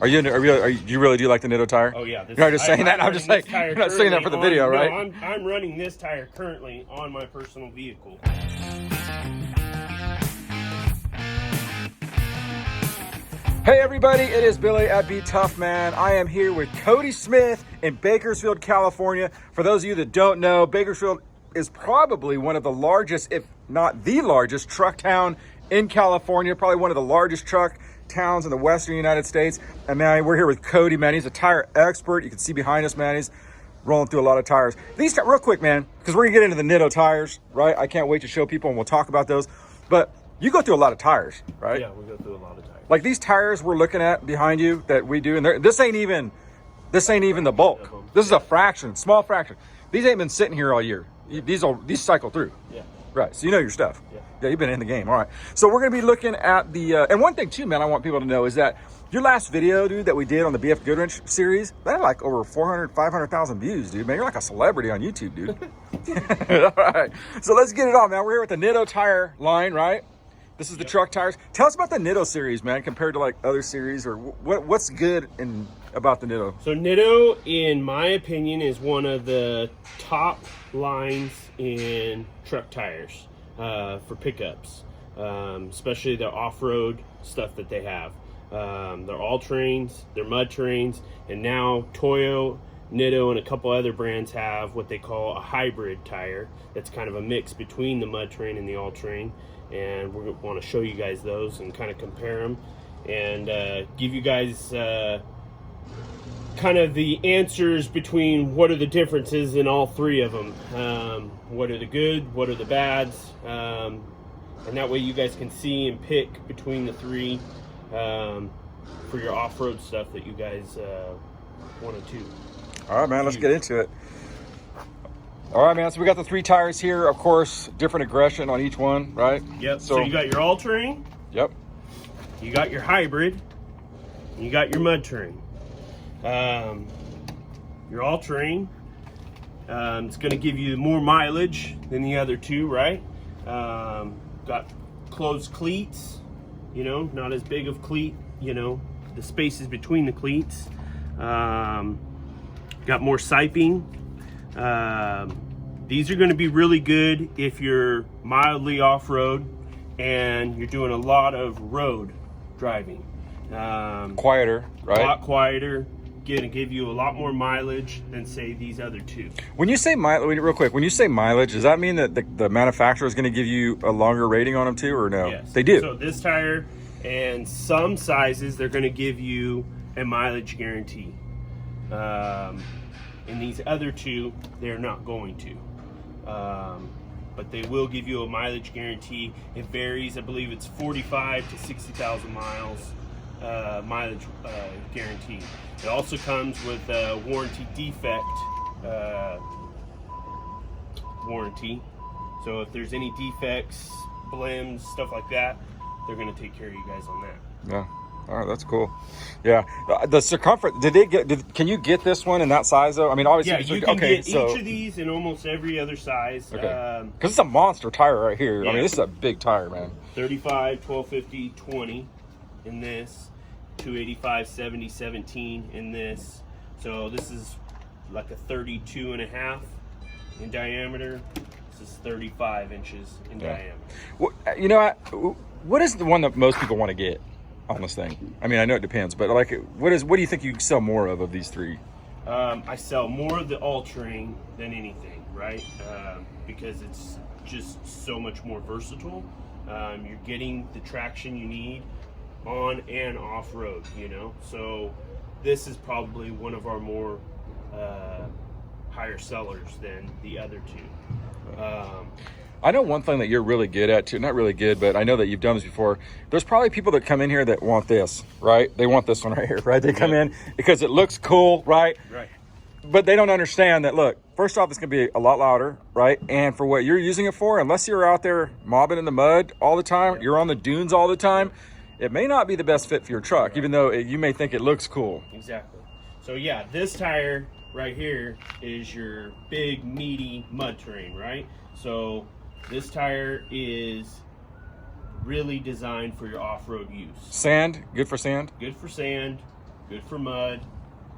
You really do like the Nitto tire? Oh yeah. You're not just saying that. I'm just saying you're not saying that for the video, right? No, I'm running this tire currently on my personal vehicle. Hey everybody, it is Billy at BTUFF, man. I am here with Cody Smith in Bakersfield, California. For those of you that don't know, Bakersfield is probably one of the largest, if not the largest, truck town in California. Probably one of the largest truck towns in the western United States. And man, we're here with Cody, man. He's a tire expert. You can see behind us, man, he's rolling through a lot of tires. These, real quick, man, because we're gonna get into the Nitto tires, right? I can't wait to show people and we'll talk about those. But you go through a lot of tires, right? Yeah, we go through a lot of tires. Like these tires we're looking at behind you that we do, and this ain't even the bulk. This is a fraction, small fraction. These ain't been sitting here all year. These cycle through. Yeah. Right. So you know your stuff. Yeah, you've been in the game. All right. So we're gonna be looking at the and one thing too, man, I want people to know is that your last video, dude, that we did on the BF Goodwrench series, that had like over 500,000 views, dude. Man, you're like a celebrity on YouTube, dude. All right. So let's get it on, man. We're here with the Nitto tire line, right? This is the truck tires. Tell us about the Nitto series, man, compared to like other series, or what's good about the Nitto? So Nitto, in my opinion, is one of the top lines in truck tires for pickups, especially the off-road stuff that they have. They're all-terrains, they're mud terrains, and now Toyo, Nitto, and a couple other brands have what they call a hybrid tire. That's kind of a mix between the mud terrain and the all-terrain. And we're going to want to show you guys those and kind of compare them and give you guys kind of the answers between what are the differences in all three of them. What are the good, what are the bads, and that way you guys can see and pick between the three for your off-road stuff that you guys wanted to. All right, man, let's get into it. All right, man, so we got the three tires here. Of course, different aggression on each one, right? Yep, so you got your all-terrain. Yep. You got your hybrid. And you got your mud terrain. Your all-terrain, it's going to give you more mileage than the other two, right? Got closed cleats, you know, not as big of cleat, you know, the spaces between the cleats. Got more siping. These are going to be really good if you're mildly off-road and you're doing a lot of road driving. Quieter, right? A lot quieter. Going to give you a lot more mileage than, say, these other two. When you say mileage, real quick, when you say mileage, does that mean that the manufacturer is going to give you a longer rating on them too, or no? Yes. They do. So this tire and some sizes, they're going to give you a mileage guarantee. And these other two, they're not going to. But they will give you a mileage guarantee. It varies. I believe it's 45 to 60,000 miles mileage guarantee. It also comes with a warranty defect warranty. So if there's any defects, blims, stuff like that, they're going to take care of you guys on that. Yeah. All right, that's cool. Yeah, the circumference. Can you get this one in that size though? I mean, obviously. Yeah, you can get each of these in almost every other size. Okay. Because it's a monster tire right here. Yeah. I mean, this is a big tire, man. 35, 1250, 20 in this. 285, 70, 17 in this. So this is like a 32 and a half in diameter. This is 35 inches in diameter. Well, you know, what is the one that most people want to get on this thing? I mean, I know it depends, but like, what do you think you sell more of these three? I sell more of the all-terrain than anything, right? Because it's just so much more versatile. You're getting the traction you need on and off-road, you know? So this is probably one of our more higher sellers than the other two. I know one thing that you're really good at too, not really good, but I know that you've done this before. There's probably people that come in here that want this, right? They want this one right here, right? They come in because it looks cool, right? Right. But they don't understand that, look, first off, it's going to be a lot louder, right? And for what you're using it for, unless you're out there mobbing in the mud all the time, you're on the dunes all the time, it may not be the best fit for your truck, even though you may think it looks cool. Exactly. So yeah, this tire right here is your big, meaty mud terrain, right? So this tire is really designed for your off-road use. Sand, good for sand? Good for sand. good for mud,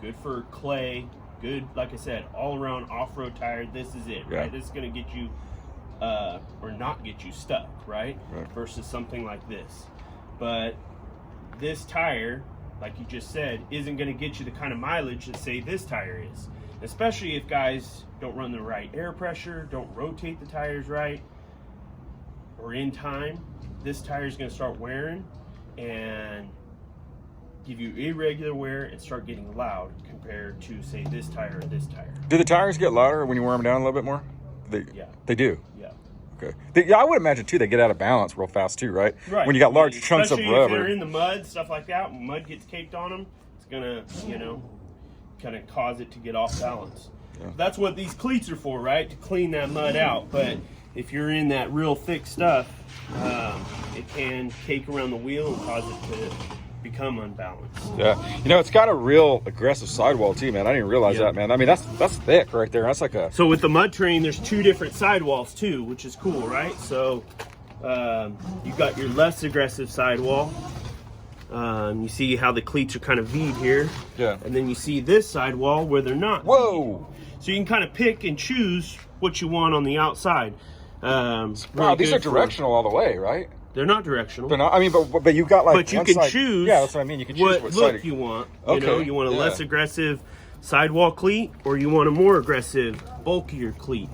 good for clay, good, like I said, all around off-road tire. This is it, right? This is going to get you, or not get you stuck, right? Versus something like this. But this tire, like you just said, isn't going to get you the kind of mileage that, say, this tire is. Especially if guys don't run the right air pressure, don't rotate the tires right, or in time, this tire is going to start wearing and give you irregular wear and start getting loud compared to, say, this tire or this tire. Do the tires get louder when you wear them down a little bit more? Yeah. They do? Yeah. Okay. I would imagine, too, they get out of balance real fast, too, right? Right. When you got large chunks of Especially rubber. if they're in the mud, stuff like that, when mud gets caked on them, it's going to, kind of cause it to get off balance. Yeah. That's what these cleats are for, right? To clean that mud out. But if you're in that real thick stuff, it can cake around the wheel and cause it to become unbalanced. Yeah. It's got a real aggressive sidewall too, man. I didn't realize that, man. I mean, that's thick right there. That's like a... So with the mud terrain, there's 2 different sidewalls too, which is cool, right? So you got your less aggressive sidewall. You see how the cleats are kind of V'd here. Yeah. And then you see this sidewall where they're not. Whoa! So you can kind of pick and choose what you want on the outside. Wow, these are directional all the way, right? They're not directional. They're not. I mean, but you've got like. But you can choose. Yeah, that's what I mean. You can choose what side look you want. Okay. You want a less aggressive sidewall cleat, or you want a more aggressive, bulkier cleat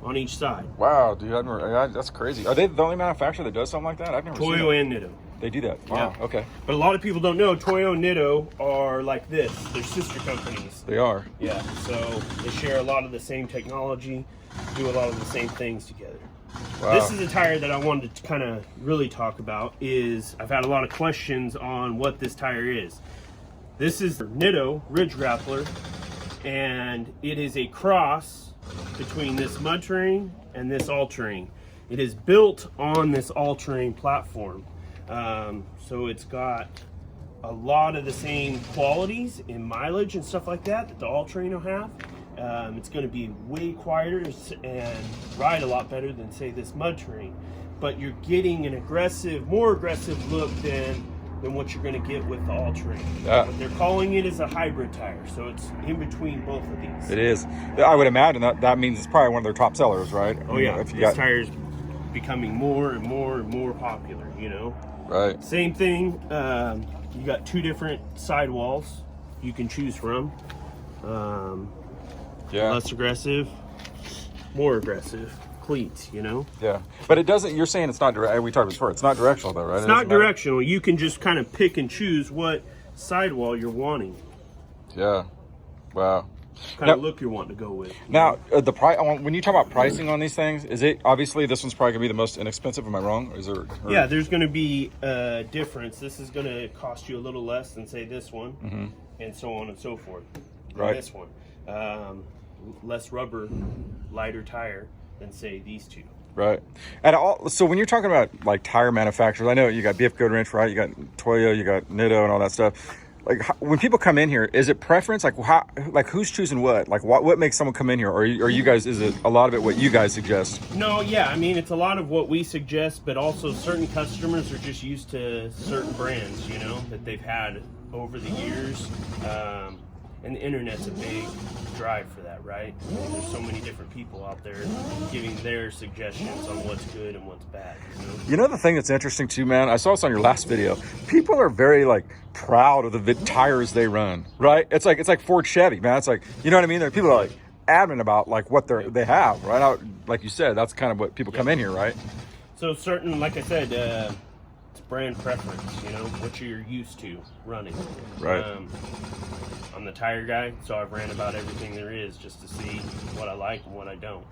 on each side. Wow, dude, that's crazy. Are they the only manufacturer that does something like that? I've never seen Toyo and Nitto. They do that. Wow. Yeah. Okay. But a lot of people don't know Toyo and Nitto are like this. They're sister companies. They are. Yeah. So they share a lot of the same technology, do a lot of the same things together. Wow. This is a tire that I wanted to kind of really talk about. I've had a lot of questions on what this tire is. This is Nitto Ridge Grappler, and it is a cross between this mud terrain and this all-terrain. It is built on this all-terrain platform. So it's got a lot of the same qualities in mileage and stuff like that the all-terrain will have. It's going to be way quieter and ride a lot better than, say, this mud terrain. But you're getting an more aggressive look than what you're going to get with the all-terrain. What they're calling it is a hybrid tire, so it's in between both of these. It is. I would imagine that means it's probably one of their top sellers, right? Oh yeah, this tire is becoming more and more and more popular, Right. Same thing, you got 2 different sidewalls you can choose from. Less aggressive, more aggressive cleats, Yeah, but it doesn't. You're saying it's not direct. We talked about before. It's not directional, though, right? It's not directional. You can just kind of pick and choose what sidewall you're wanting. Yeah. Wow. Kind of look you're wanting to go with. Now, the price. When you talk about pricing on these things, is it obviously this one's probably gonna be the most inexpensive? Am I wrong? Is there? Yeah, there's going to be a difference. This is going to cost you a little less than, say, this one, and so on and so forth. Right. This one, less rubber, lighter tire than, say, these 2. Right. So when you're talking about like tire manufacturers, I know you got BTUFF Good Wrench, right? You got Toyo, you got Nitto, and all that stuff. Like, when people come in here, is it preference? Like who's choosing what? Like what makes someone come in here? Or are you guys? Is it a lot of it what you guys suggest? No, yeah. I mean, it's a lot of what we suggest, but also certain customers are just used to certain brands, that they've had over the years. And the internet's a big drive for that, right? I mean, there's so many different people out there giving their suggestions on what's good and what's bad. The thing that's interesting too, man, I saw this on your last video. People are very proud of the tires they run, right? It's like Ford Chevy, man. It's like, you know what I mean? People are adamant about what they have, right? Like you said, that's kind of what people come in here, right? So certain, like I said, it's brand preference, what you're used to running. Right. I'm the tire guy, so I've ran about everything there is just to see what I like and what I don't.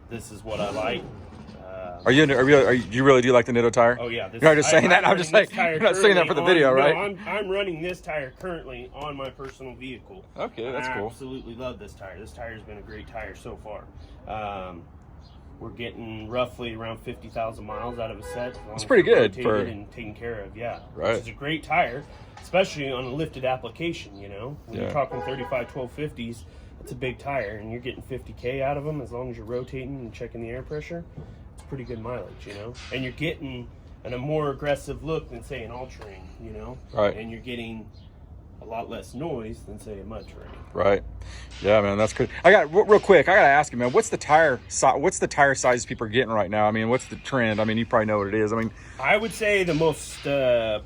This is what I like. Do you really do like the Nitto tire? Oh yeah. You're not just saying that. I'm just like, you're not saying that for the video, right? No, I'm running this tire currently on my personal vehicle. Okay, that's cool. I absolutely love this tire. This tire has been a great tire so far. We're getting roughly around 50,000 miles out of a set. That's pretty good for and taken care of. Yeah, right. It's a great tire, especially on a lifted application. When you're talking 35 1250s, it's a big tire, and you're getting 50K out of them as long as you're rotating and checking the air pressure. It's pretty good mileage, And you're getting a more aggressive look than say an all-terrain, you know? Right. And you're getting a lot less noise than say a mud terrain. Right. Yeah, man, that's good. I got real quick. I got to ask you, man, what's the tire size people are getting right now? I mean, what's the trend? I mean, you probably know what it is. I mean, I would say the most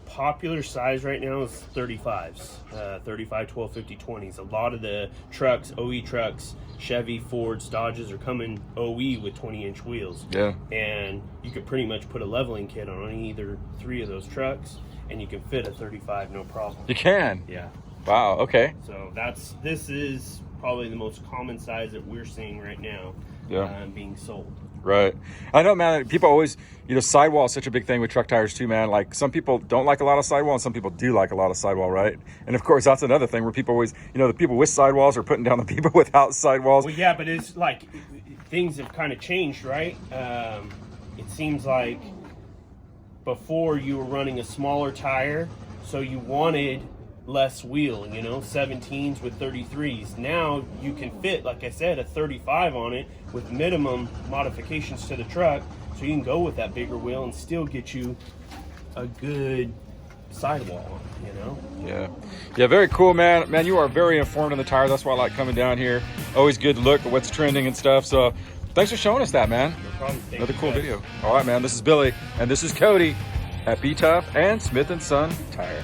popular size right now is 35s, 35, 12, 50, 20s. A lot of the trucks, OE trucks, Chevy, Fords, Dodges are coming OE with 20-inch wheels. Yeah. And you could pretty much put a leveling kit on either 3 of those trucks, and you can fit a 35 no problem. You can? Yeah. Wow, okay. So this is probably the most common size that we're seeing right now. Yeah. Being sold. Right. I know, man, people always, you know, sidewall is such a big thing with truck tires too, man. Like some people don't like a lot of sidewall and some people do like a lot of sidewall, right? And of course, that's another thing where people always, you know, the people with sidewalls are putting down the people without sidewalls. Well, yeah, but it's like things have kind of changed, right? It seems like before you were running a smaller tire, so you wanted less wheel, you know, 17s with 33s. Now you can fit, like I said, a 35 on it with minimum modifications to the truck, so you can go with that bigger wheel and still get you a good sidewall on it, you know? Yeah, very cool, man. Man, you are very informed on the tires. That's why I like coming down here. Always good to look at what's trending and stuff. So thanks for showing us that, man. No problem. Another cool video. All right, man, this is Billy and this is Cody at BTUFF and Smith & Son Tire.